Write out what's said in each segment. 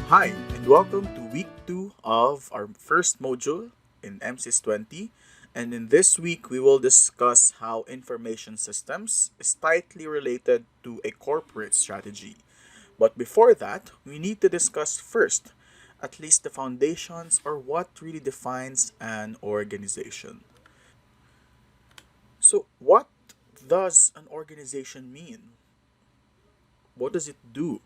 Hi, and welcome to week 2 of our first module in MSIS 20. And in this week, we will discuss how information systems is tightly related to a corporate strategy. But before that, we need to discuss first, at least the foundations or what really defines an organization. So, what does an organization mean? What does it do?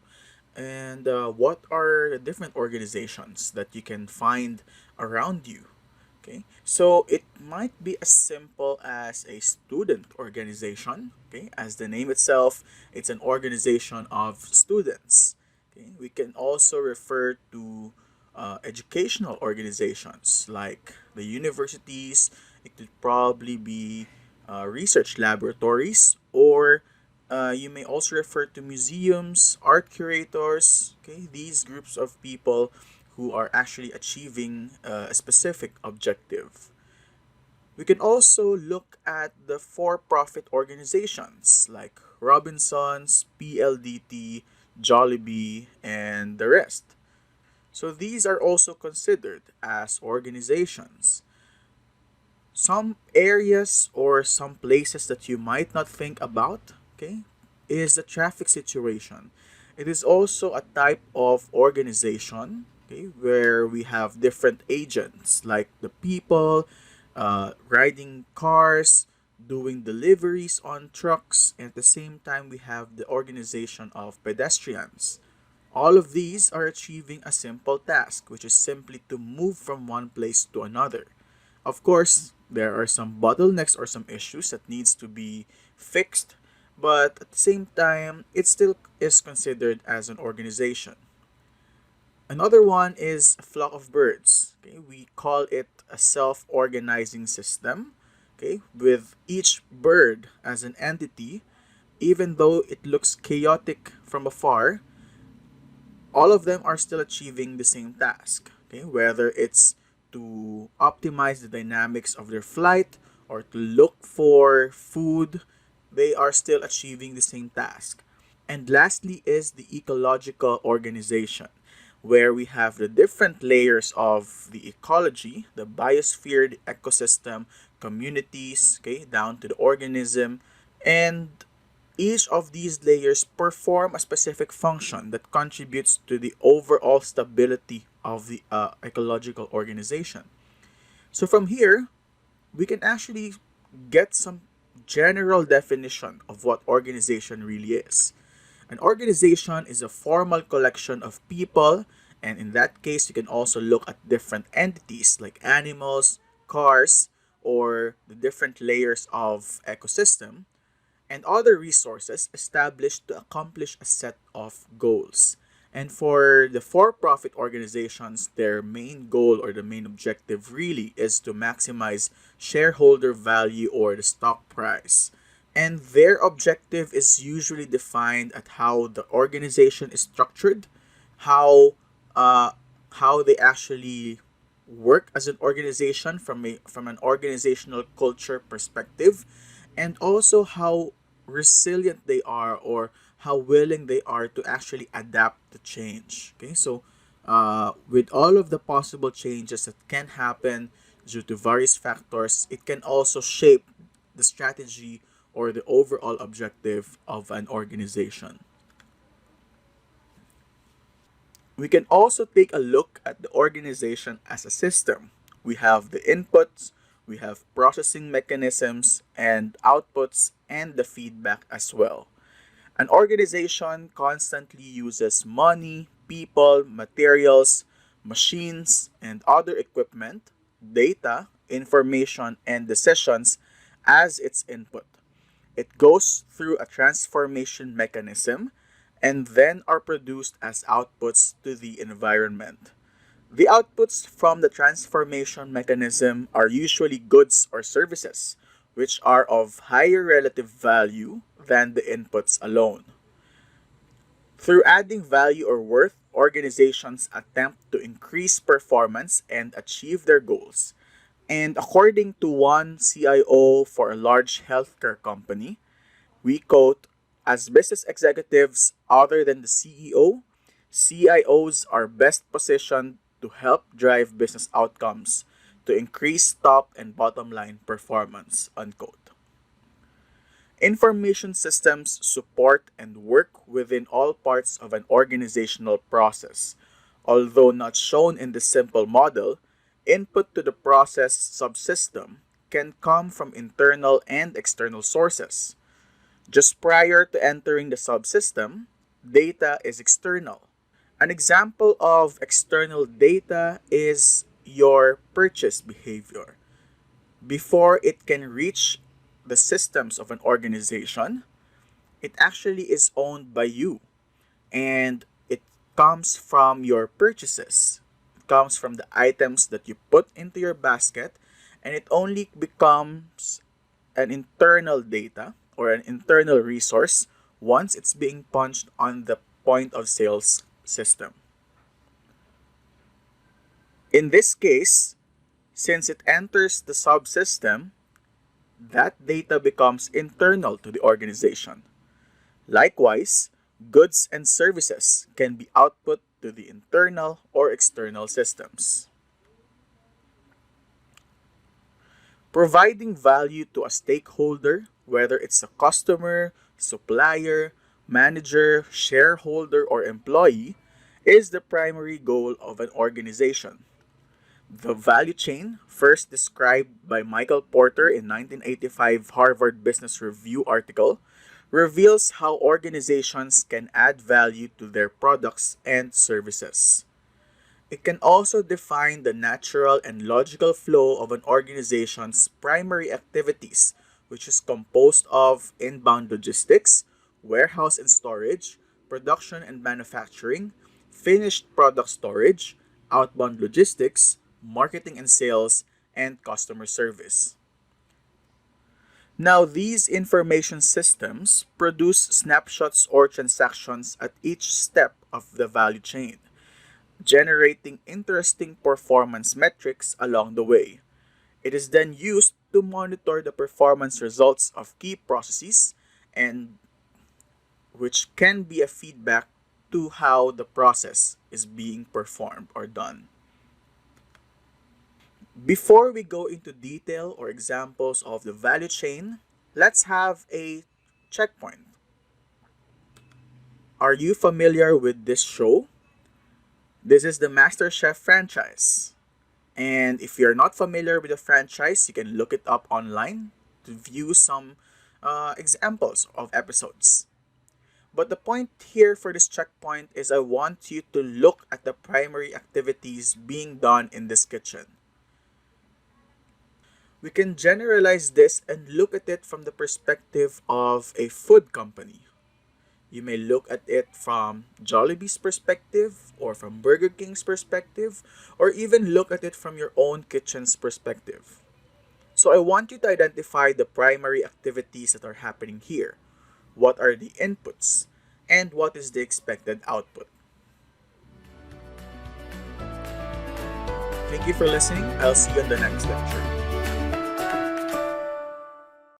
And what are the different organizations that you can find around you? Okay, so it might be as simple as a student organization. Okay, as the name itself, it's an organization of students. Okay, we can also refer to educational organizations like the universities. It could probably be research laboratories, or you may also refer to museums, art curators. Okay, these groups of people who are actually achieving a specific objective. We can also look at the for profit organizations like Robinsons, PLDT, Jollibee, and the rest. So these are also considered as organizations. Some areas or some places that you might not think about, okay, is the traffic situation. It is also a type of organization, okay, where we have different agents like the people riding cars, doing deliveries on trucks, and at the same time we have the organization of pedestrians. All of these are achieving a simple task, which is simply to move from one place to another. Of course, there are some bottlenecks or some issues that needs to be fixed, but at the same time, it still is considered as an organization. Another one is a flock of birds. Okay, we call it a self-organizing system. Okay, with each bird as an entity, even though it looks chaotic from afar, all of them are still achieving the same task. Okay, whether it's to optimize the dynamics of their flight or to look for food, they are still achieving the same task. And lastly is the ecological organization, where we have the different layers of the ecology, the biosphere, the ecosystem, communities, okay, down to the organism, and each of these layers perform a specific function that contributes to the overall stability of the ecological organization. So from here, we can actually get some general definition of what organization really is. An organization is a formal collection of people, and in that case, you can also look at different entities like animals, cars, or the different layers of ecosystem and other resources established to accomplish a set of goals. And for the for profit organizations, their main goal or the main objective really is to maximize shareholder value or the stock price. And their objective is usually defined at how the organization is structured, how uh, how they actually work as an organization from an organizational culture perspective, and also how resilient they are or how willing they are to actually adapt to change. Okay, so with all of the possible changes that can happen due to various factors, it can also shape the strategy or the overall objective of an organization. We can also take a look at the organization as a system. We have the inputs, we have processing mechanisms and outputs, and the feedback as well. An organization constantly uses money, people, materials, machines, and other equipment, data, information, and decisions as its input. It goes through a transformation mechanism and then are produced as outputs to the environment. The outputs from the transformation mechanism are usually goods or services, which are of higher relative value than the inputs alone. Through adding value or worth, organizations attempt to increase performance and achieve their goals. And according to one CIO for a large healthcare company, we quote, as business executives other than the CEO, CIOs are best positioned to help drive business outcomes to increase top and bottom line performance. Unquote. Information systems support and work within all parts of an organizational process. Although not shown in the simple model, input to the process subsystem can come from internal and external sources. Just prior to entering the subsystem, data is external. An example of external data is your purchase behavior. Before it can reach the systems of an organization, it actually is owned by you, and it comes from your purchases. It comes from the items that you put into your basket, and it only becomes an internal data or an internal resource once it's being punched on the point of sales system. In this case, since it enters the subsystem, that data becomes internal to the organization. Likewise, goods and services can be output to the internal or external systems. Providing value to a stakeholder, whether it's a customer, supplier, manager, shareholder, or employee, is the primary goal of an organization. The value chain, first described by Michael Porter in 1985 Harvard Business Review article, reveals how organizations can add value to their products and services. It can also define the natural and logical flow of an organization's primary activities, which is composed of inbound logistics, warehouse and storage, production and manufacturing, finished product storage, outbound logistics, marketing and sales, and customer service. Now, these information systems produce snapshots or transactions at each step of the value chain, generating interesting performance metrics along the way. It is then used to monitor the performance results of key processes, and which can be a feedback to how the process is being performed or done. Before we go into detail or examples of the value chain, let's have a checkpoint. Are you familiar with this show? This is the MasterChef franchise. And if you're not familiar with the franchise, you can look it up online to view some examples of episodes. But the point here for this checkpoint is I want you to look at the primary activities being done in this kitchen. We can generalize this and look at it from the perspective of a food company. You may look at it from Jollibee's perspective, or from Burger King's perspective, or even look at it from your own kitchen's perspective. So I want you to identify the primary activities that are happening here. What are the inputs? And what is the expected output? Thank you for listening. I'll see you in the next lecture.